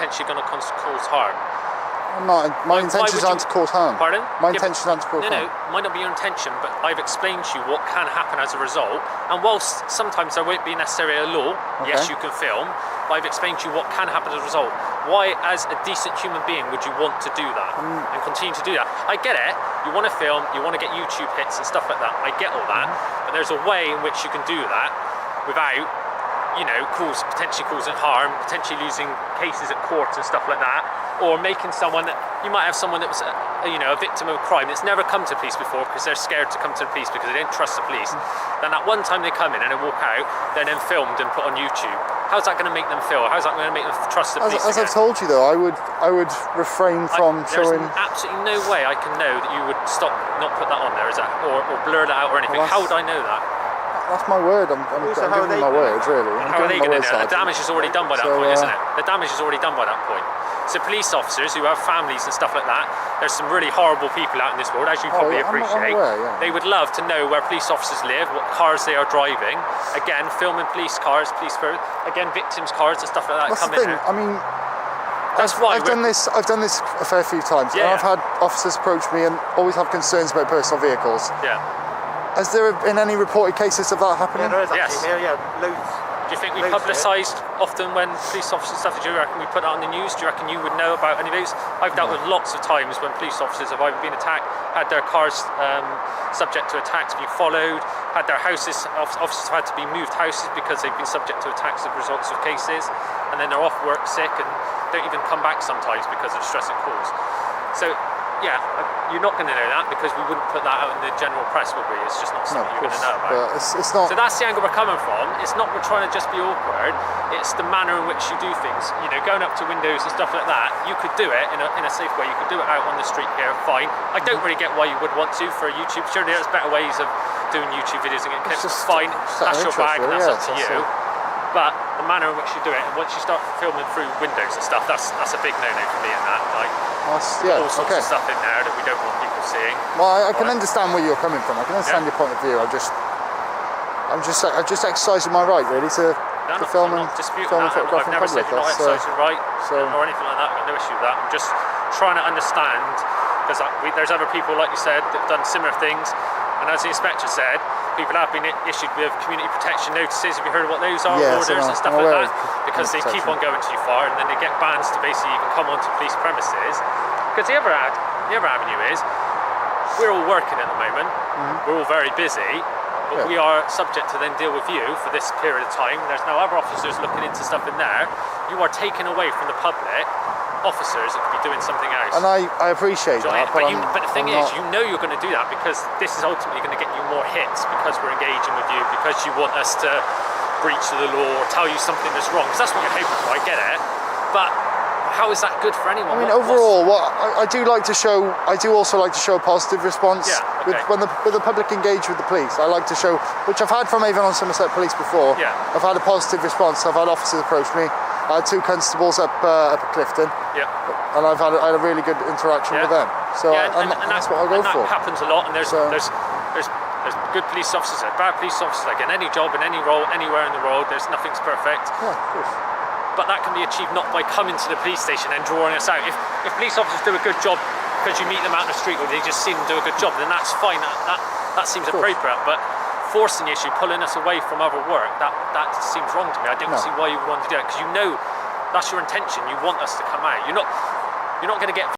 potentially going to cause harm. My intentions aren't to cause harm. Pardon? My intentions aren't to cause harm. No, might not be your intention, but I've explained to you what can happen as a result. And whilst sometimes there won't be necessarily a law, yes, you can film, but I've explained to you what can happen as a result. Why, as a decent human being, would you want to do that and continue to do that? I get it. You want to film, you want to get YouTube hits and stuff like that. I get all that, but there's a way in which you can do that without, you know, potentially causing harm, potentially losing cases at court and stuff like that, or making someone that you might have someone that was a victim of a crime that's never come to police before because they're scared to come to the police because they don't trust the police. Then that one time they come in and they walk out, they're then filmed and put on YouTube. How's that going to make them feel? How's that going to make them trust the police? As I've told you though, I would refrain from showing. There's absolutely no way I can know that you would not put that on there, is that, or blur that out or anything. How would I know that? That's my word. I'm giving my words, really. How are they going to know? The damage is already done by that point, isn't it? The damage is already done by that point. So police officers who have families and stuff like that, there's some really horrible people out in this world, as you probably appreciate. They would love to know where police officers live, what cars they are driving. Again, filming police cars, again, victims' cars and stuff like that. That's the thing. I mean, I've done this a fair few times, and I've had officers approach me and always have concerns about personal vehicles. Yeah. Has there been any reported cases of that happening? Yeah, there is actually. Yes. Loads. Do you think we publicised often when police officers stuff? Do you reckon we put that on the news? Do you reckon you would know about any of those? I've dealt with lots of times when police officers have either been attacked, had their cars subject to attacks, been followed, had their houses, officers have had to be moved houses because they've been subject to attacks as a result of cases, and then they're off work sick and don't even come back sometimes because of the stress it caused. So yeah, you're not going to know that because we wouldn't put that out in the general press, would we? It's just not something you're going to know about. But it's not. So that's the angle we're coming from. It's not we're trying to just be awkward. It's the manner in which you do things. You know, going up to windows and stuff like that. You could do it in a safe way. You could do it out on the street here, fine. I don't really get why you would want to for a YouTube. Surely there's better ways of doing YouTube videos and getting clips. Fine, that's your bag. That's up to you. But the manner in which you do it, and once you start filming through windows and stuff, that's a big no-no for me in that. Like, all sorts of stuff in there that we don't want people seeing. Well, I can understand where you're coming from. I can understand your point of view. I'm just exercising my right, really, to film and photograph in public. I've never said you're not exercising right or anything like that. I've got no issue with that. I'm just trying to understand, because there's other people, like you said, that have done similar things. And as the inspector said, people have been issued with community protection notices. Have you heard of what those are? Yes, orders and stuff like that? Because they keep on going too far, and then they get bans to basically even come onto police premises. Because the other avenue is, we're all working at the moment. We're all very busy, but we are subject to then deal with you for this period of time. There's no other officers looking into stuff in there. You are taken away from the public. Officers that could be doing something else. And I appreciate that. But the thing is, you know you're going to do that because this is ultimately going to get you more hits because we're engaging with you, because you want us to breach the law or tell you something that's wrong, because that's what you're hoping for, I get it. But how is that good for anyone? I mean, overall, I do also like to show a positive response. When the public engage with the police, I like to show, which I've had from Avon on Somerset Police before. I've had a positive response. I've had officers approach me. I had 2 constables up at Clifton, and I had a really good interaction with them. So and that's what I go for. That happens a lot, and there's good police officers, there's bad police officers. Like in any job, in any role, anywhere in the world, there's nothing's perfect. Yeah, of course. But that can be achieved not by coming to the police station and drawing us out. If police officers do a good job because you meet them out in the street or they just see them do a good job, then that's fine. That seems appropriate. But forcing the issue, pulling us away from other work, that seems wrong to me. I don't see why you would want to do it, because you know that's your intention. You want us to come out. You're not going to get